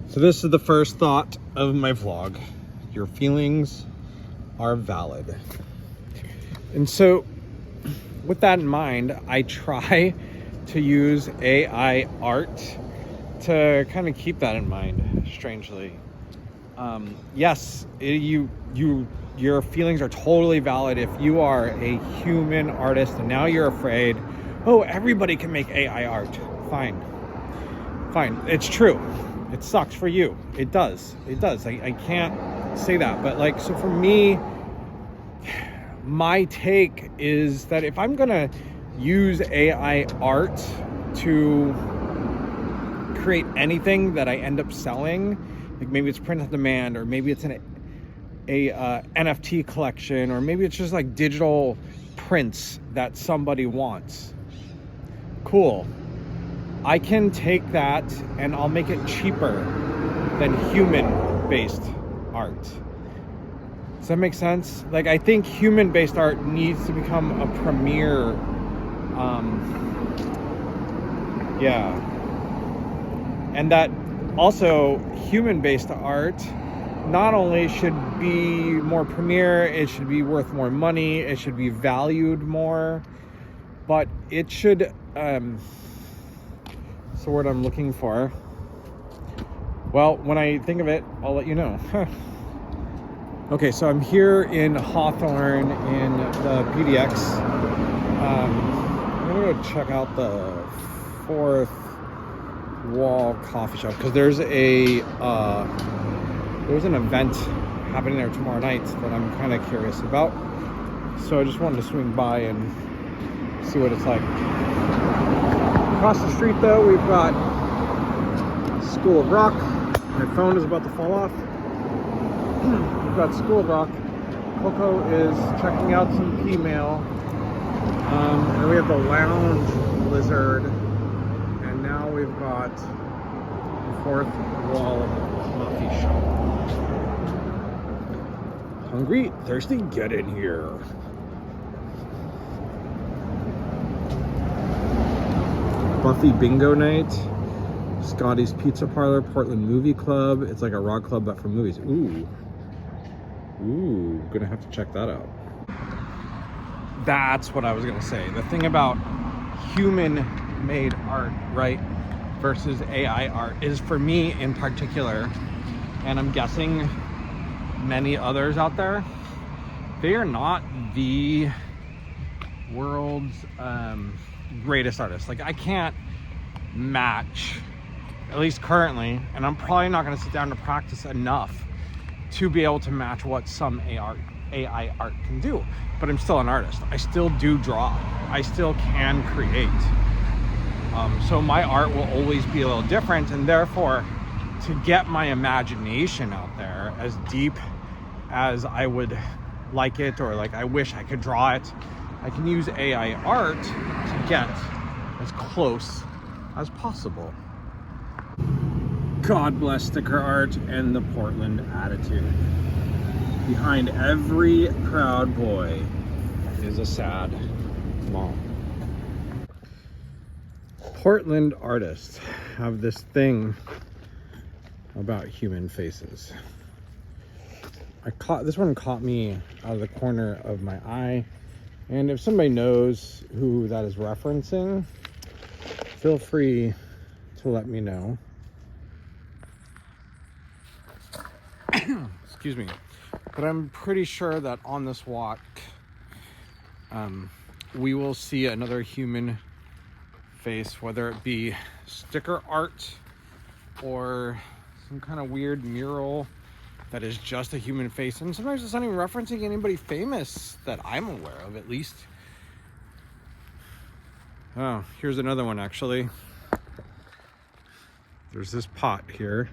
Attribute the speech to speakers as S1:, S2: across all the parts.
S1: So this is the first thought of my vlog. Your feelings are valid. And so with that in mind, I try to use AI art to kind of keep that in mind, strangely. Yes, your feelings are totally valid if you are a human artist and now you're afraid, oh, everybody can make AI art. Fine. It's true. It sucks for you. It does. I can't say that. But like, so for me, my take is that if I'm gonna use AI art to create anything that I end up selling, like maybe it's print on demand, or maybe it's a NFT collection, or maybe it's just like digital prints that somebody wants. Cool. I can take that and I'll make it cheaper than human-based art. Does that make sense? Like, I think human-based art needs to become a premier, and that also human-based art not only should be more premier, it should be worth more money, it should be valued more, but it should, what's the word I'm looking for? Well, when I think of it, I'll let you know. Okay, so I'm here in Hawthorne in the PDX. I'm gonna go check out the Fourth Wall coffee shop because there's an event happening there tomorrow night that I'm kind of curious about. So I just wanted to swing by and see what it's like. Across the street though, we've got School of Rock. My phone is about to fall off. We've got School of Rock. Coco is checking out some P-mail. And we have the Lounge Lizard. And now we've got the Fourth Wall coffee shop. Hungry, thirsty, get in here. Buffy Bingo Night, Scotty's Pizza Parlor, Portland Movie Club. It's like a rock club but for movies. Ooh, gonna have to check that out. That's what I was gonna say. The thing about human-made art, right, versus AI art is, for me in particular, and I'm guessing many others out there, they are not the world's greatest artists. Like, I can't match, at least currently, and I'm probably not going to sit down to practice enough to be able to match what some AI art can do. But I'm still an artist. I still do draw. I still can create. So my art will always be a little different, and therefore, to get my imagination out there as deep as I would like it, or like I wish I could draw it, I can use AI art to get as close as possible. God bless sticker art and the Portland attitude. Behind every proud boy is a sad mom. Portland artists have this thing about human faces. This one caught me out of the corner of my eye, and if somebody knows who that is referencing, feel free to let me know. Excuse me. But I'm pretty sure that on this walk, we will see another human face, whether it be sticker art or some kind of weird mural that is just a human face. And sometimes it's not even referencing anybody famous that I'm aware of, at least. Oh, here's another one, actually. There's this pot here.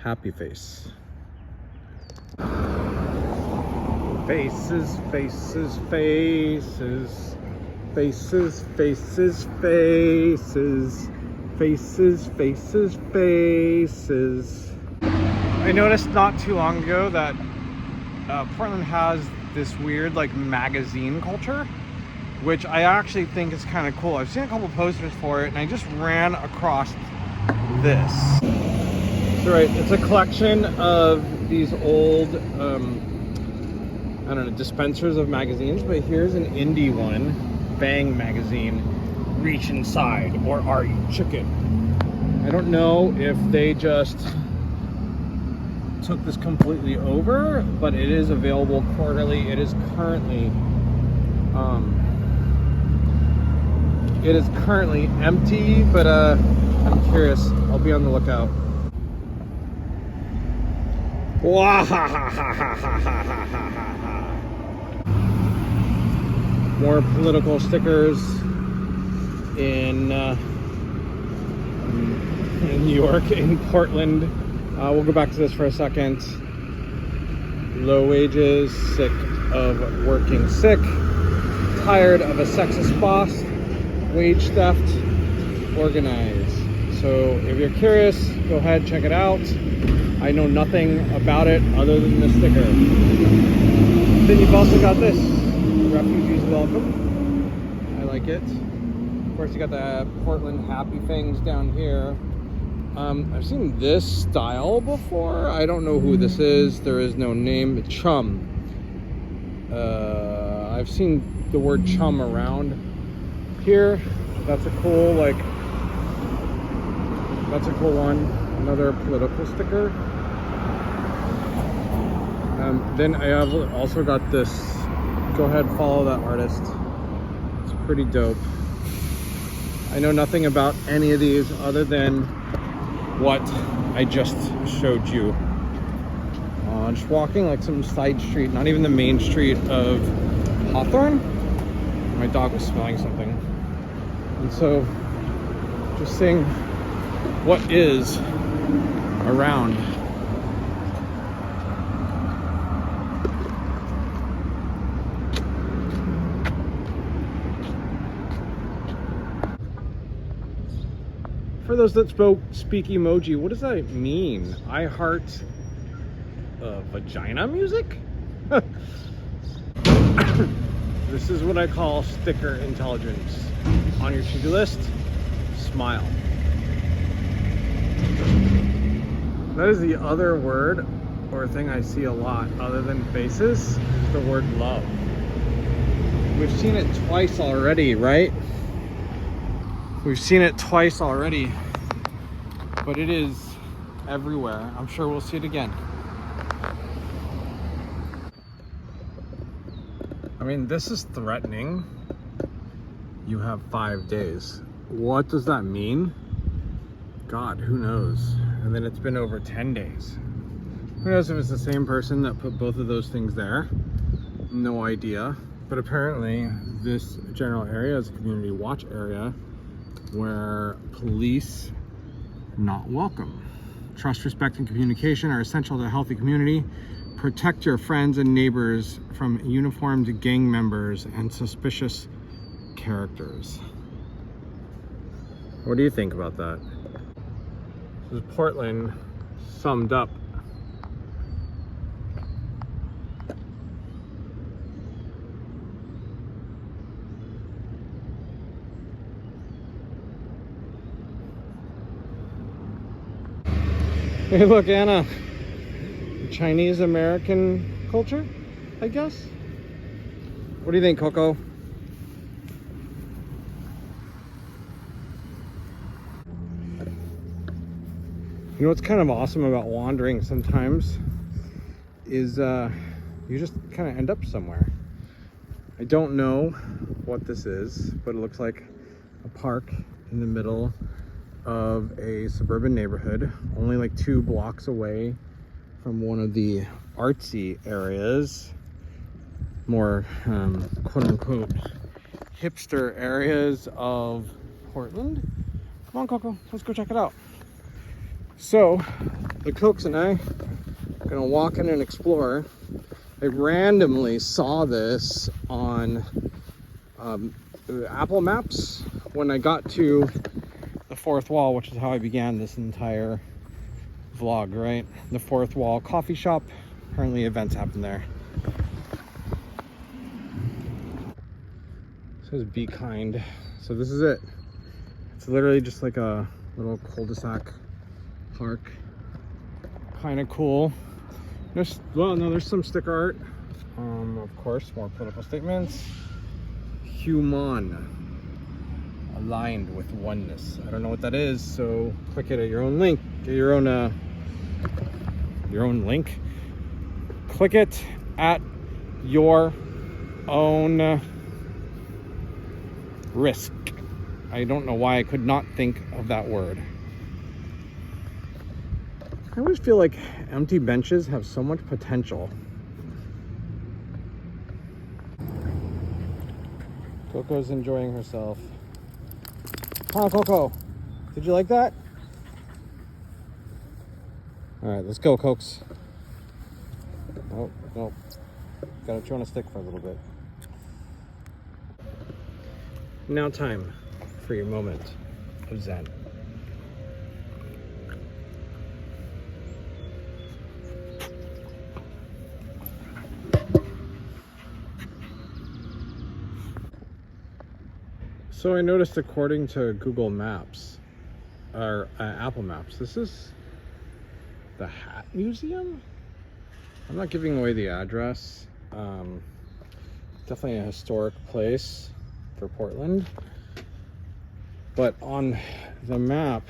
S1: Happy face. Faces, faces, faces. Faces, faces, faces. Faces, faces, faces. I noticed not too long ago that Portland has this weird like magazine culture, which I actually think is kind of cool. I've seen a couple posters for it, and I just ran across this. So right, it's a collection of these old, I don't know, dispensers of magazines, but here's an indie one, Bang magazine, Reach Inside, or Are You Chicken? I don't know if they just took this completely over, but it is available quarterly. It is currently empty, but I'm curious. I'll be on the lookout. More political stickers in New York, in Portland. We'll go back to this for a second. Low wages, sick of working sick, tired of a sexist boss, wage theft, organize. So if you're curious, go ahead, check it out. I know nothing about it other than the sticker. Then you've also got this, Refugees Welcome. I like it. Of course, you got the Portland Happy things down here. I've seen this style before. I don't know who this is. There is no name. Chum. I've seen the word chum around here. That's a cool, that's a cool one. Another political sticker. Then I have also got this. Go ahead, follow that artist. It's pretty dope. I know nothing about any of these other than what I just showed you. Just walking like some side street, not even the main street of Hawthorne. My dog was smelling something. And so, just seeing what is around. For those that speak emoji, what does that mean? I heart vagina music? This is what I call sticker intelligence. On your to-do list, smile. That is the other word or thing I see a lot other than faces, is the word love. We've seen it twice already, right? We've seen it twice already, but it is everywhere. I'm sure we'll see it again. I mean, this is threatening. You have 5 days. What does that mean? God, who knows? And then it's been over 10 days. Who knows if it's the same person that put both of those things there? No idea. But apparently this general area is a community watch area where police not welcome. Trust, respect, and communication are essential to a healthy community. Protect your friends and neighbors from uniformed gang members and suspicious characters. What do you think about that? This is Portland summed up. Hey, look, Anna. Chinese American culture, I guess. What do you think, Coco? You know what's kind of awesome about wandering sometimes is you just kind of end up somewhere. I don't know what this is, but it looks like a park in the middle of a suburban neighborhood, only like 2 blocks away from one of the artsy areas, more quote-unquote hipster areas of Portland. Come on, Coco, let's go check it out. So the Cokes and I are gonna walk in and explore. I randomly saw this on Apple Maps when I got to the fourth wall, which is how I began this entire vlog, right? The fourth wall coffee shop. Apparently events happen there. It says be kind. So this is it. It's literally just like a Little cul-de-sac park. Kind of cool. There's some sticker art. Of course, more political statements. Human. Aligned with oneness. I don't know what that is, so click it at your own link. Get your own link. Click it at your own risk. I don't know why I could not think of that word. I always feel like empty benches have so much potential. Coco's enjoying herself. Huh, Coco? Did you like that? All right, let's go, Cokes. Oh, no. Gotta chew on a stick for a little bit. Now time for your moment of Zen. So I noticed, according to Google Maps, or Apple Maps, this is the Hat Museum? I'm not giving away the address. Definitely a historic place for Portland. But on the map,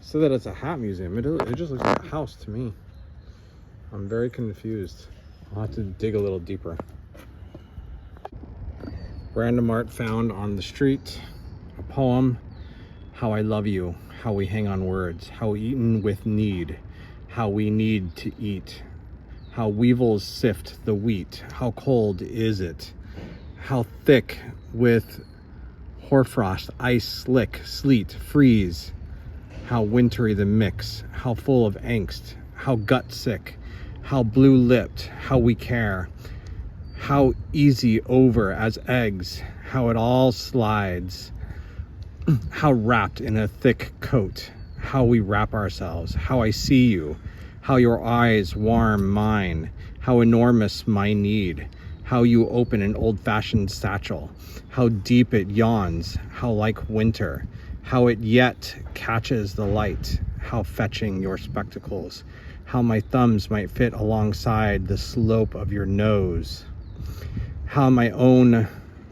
S1: so that it's a hat museum, it just looks like a house to me. I'm very confused. I'll have to dig a little deeper. Random art found on the street. A poem. How I love you. How we hang on words. How eaten with need. How we need to eat. How weevils sift the wheat. How cold is it? How thick with hoarfrost, ice, slick, sleet, freeze. How wintry the mix. How full of angst. How gut sick. How blue-lipped. How we care. How easy over as eggs, how it all slides, how wrapped in a thick coat, how we wrap ourselves, how I see you, how your eyes warm mine, how enormous my need, how you open an old-fashioned satchel, how deep it yawns, how like winter, how it yet catches the light, how fetching your spectacles, how my thumbs might fit alongside the slope of your nose, how my own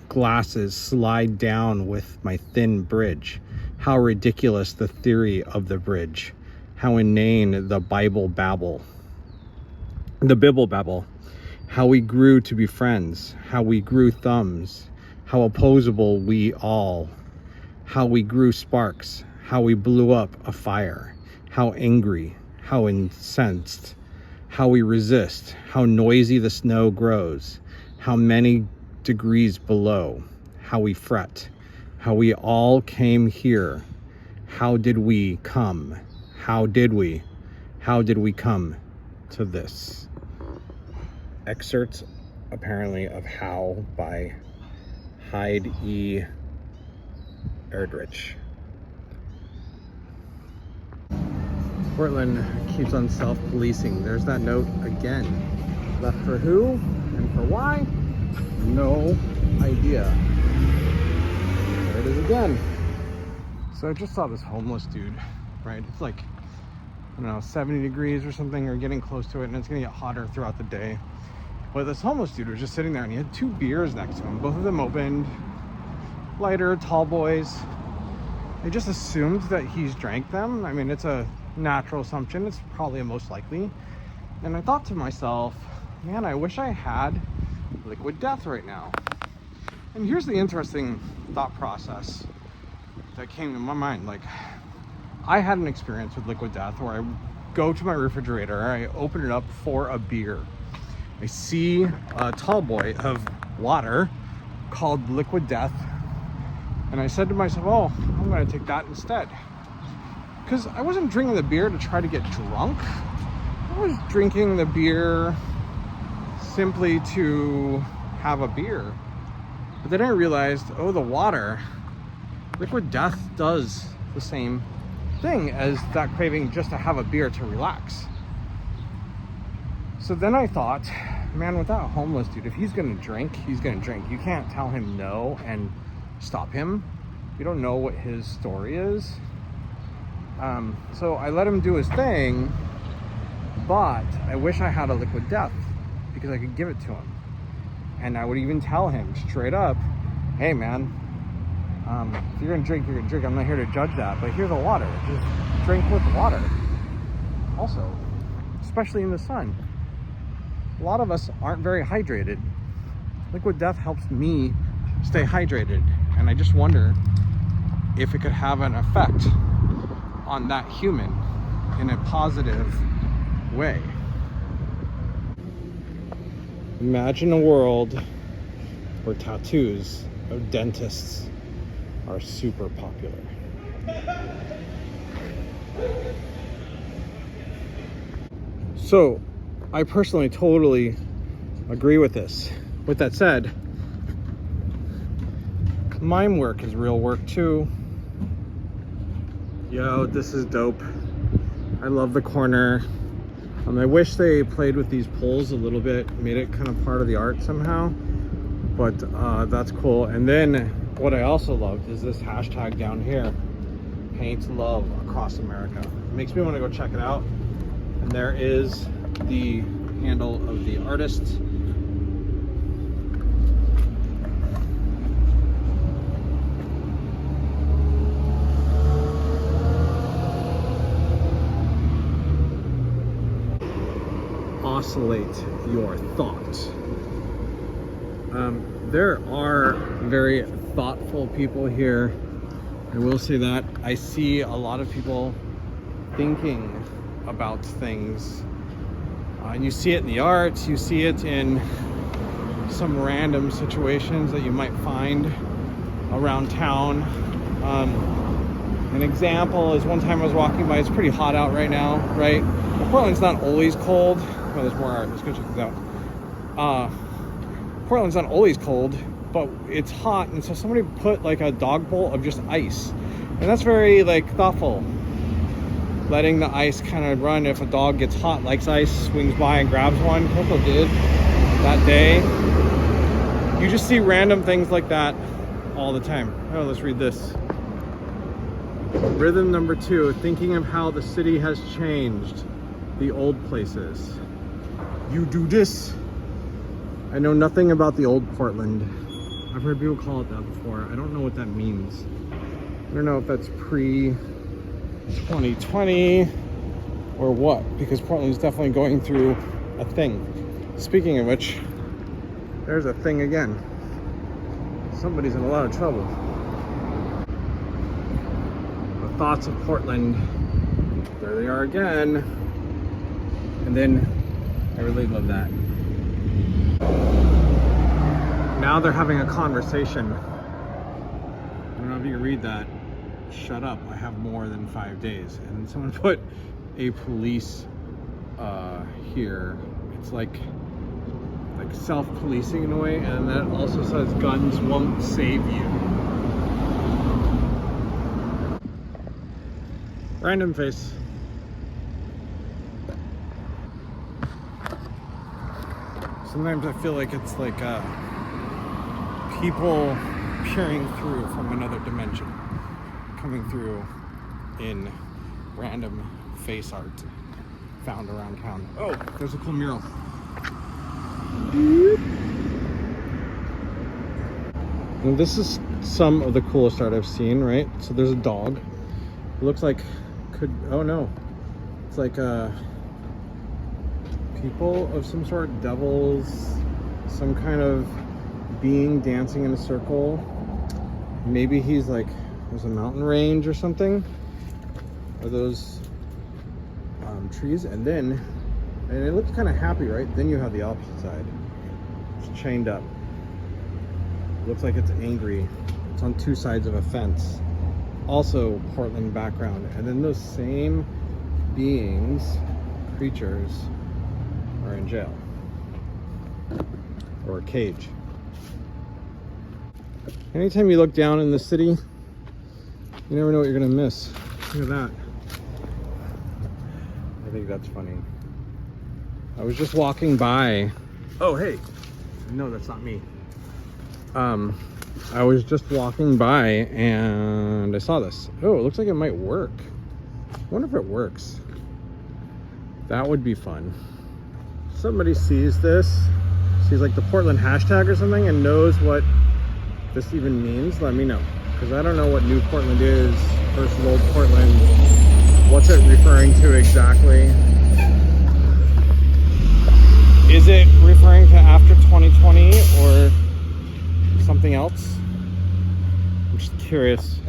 S1: glasses slide down with my thin bridge, how ridiculous the theory of the bridge, how inane the Bibble babble, how we grew to be friends, how we grew thumbs, how opposable we all, how we grew sparks, how we blew up a fire, how angry, how incensed, how we resist, how noisy the snow grows, how many degrees below, how we fret, how we all came here, how did we come, how did we come to this? Excerpts apparently of How by app.Haiper.aiDream. Portland keeps on self-policing. There's that note again. Left for who and for why? No idea. There it is again. So I just saw this homeless dude, right? It's like, I don't know, 70 degrees or something, or getting close to it, and it's gonna get hotter throughout the day. But this homeless dude was just sitting there, and he had 2 beers next to him. Both of them opened. Lighter, tall boys. I just assumed that he's drank them. I mean, it's a natural assumption. It's probably a most likely. And I thought to myself, man, I wish I had liquid death right now. And here's the interesting thought process that came to my mind. Like, I had an experience with liquid death where I go to my refrigerator, I open it up for a beer. I see a tall boy of water called Liquid Death, and I said to myself, oh, I'm gonna take that instead. Because I wasn't drinking the beer to try to get drunk. I was drinking the beer simply to have a beer. But then I realized, oh, the water, Liquid Death does the same thing as that craving just to have a beer to relax. So then I thought, man, with that homeless dude, if he's gonna drink, he's gonna drink. You can't tell him no and stop him. You don't know what his story is. So I let him do his thing, but I wish I had a liquid death because I could give it to him. And I would even tell him straight up, hey man, if you're gonna drink, you're gonna drink. I'm not here to judge that, but here's the water. Just drink with water. Also, especially in the sun. A lot of us aren't very hydrated. Liquid death helps me stay hydrated. And I just wonder if it could have an effect on that human in a positive way. Imagine a world where tattoos of dentists are super popular. So, I personally totally agree with this. With that said, mime work is real work too. Yo, this is dope. I love the corner. I wish they played with these poles a little bit, made it kind of part of the art somehow, but that's cool. And then what I also loved is this hashtag down here, paint love across America. It makes me want to go check it out. And there is the handle of the artist. Oscillate your thoughts. There are very thoughtful people here. I will say that. I see a lot of people thinking about things. And you see it in the arts, you see it in some random situations that you might find around town. An example is one time I was walking by, it's pretty hot out right now, right? Portland's not always cold. Oh, there's more art. Let's go check this out. Portland's not always cold, but it's hot, and so somebody put like a dog bowl of just ice, and that's very like thoughtful. Letting the ice kind of run. If a dog gets hot, likes ice, swings by and grabs one. Coco did that day. You just see random things like that all the time. Oh, let's read this. Rhythm number 2, thinking of how the city has changed. The old places. You do this. I know nothing about the old Portland. I've heard people call it that before. I don't know what that means. I don't know if that's pre-2020 or what, because Portland's definitely going through a thing. Speaking of which, there's a thing again. Somebody's in a lot of trouble. The thoughts of Portland. There they are again. And then I really love that. Now they're having a conversation. I don't know if you can read that. Shut up, I have more than 5 days. And someone put a police here. It's like self-policing in a way, and that also says guns won't save you. Random face. Sometimes I feel like it's like people peering through from another dimension, coming through in random face art found around town. Oh, there's a cool mural. And this is some of the coolest art I've seen, right? So there's a dog. It looks like oh no. It's like people of some sort, devils, some kind of being dancing in a circle. Maybe he's like, there's a mountain range or something. Are those trees? And it looks kind of happy, right? Then you have the opposite side. It's chained up. Looks like it's angry. It's on two sides of a fence. Also Portland background. And then those same beings, creatures, are in jail. Or a cage. Anytime you look down in the city, you never know what you're gonna miss. Look at that. I think that's funny. I was just walking by. Oh, hey. No, that's not me. I was just walking by and I saw this. Oh, it looks like it might work. I wonder if it works. That would be fun. Somebody sees this, sees like the Portland hashtag or something and knows what this even means, let me know. Because I don't know what New Portland is versus Old Portland. What's it referring to exactly? Is it referring to after 2020 or something else? I'm just curious.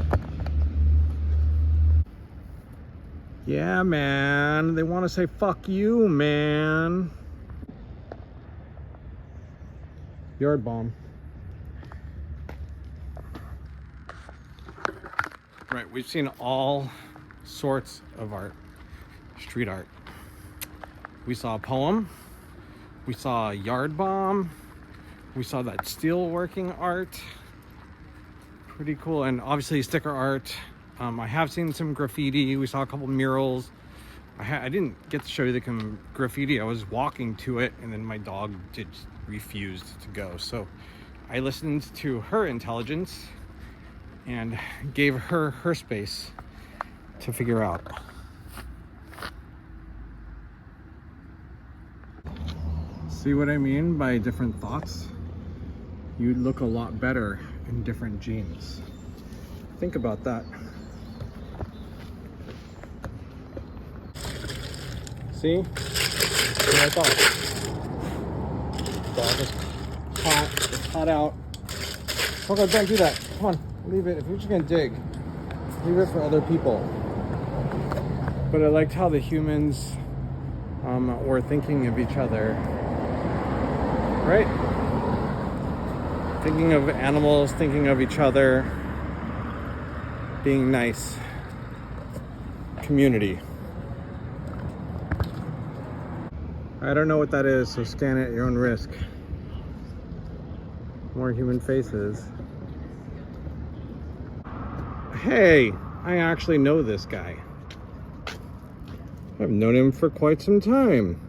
S1: Yeah, man. They want to say fuck you, man. Yard bomb. Right, we've seen all sorts of art, street art. We saw a poem, we saw a yard bomb, we saw that steel working art. Pretty cool, and obviously sticker art. I have seen some graffiti. We saw a couple murals. I didn't get to show you the graffiti. I was walking to it, and then my dog just refused to go. So I listened to her intelligence and gave her her space to figure out. See what I mean by different thoughts? You'd look a lot better in different jeans. Think about that. See? What I thought. Dog is hot. It's hot out. Coco, don't do that. Come on, leave it. If you're just gonna dig, leave it for other people. But I liked how the humans were thinking of each other. Right? Thinking of animals, thinking of each other, being nice. Community. I don't know what that is, so scan it at your own risk. More human faces. Hey, I actually know this guy. I've known him for quite some time.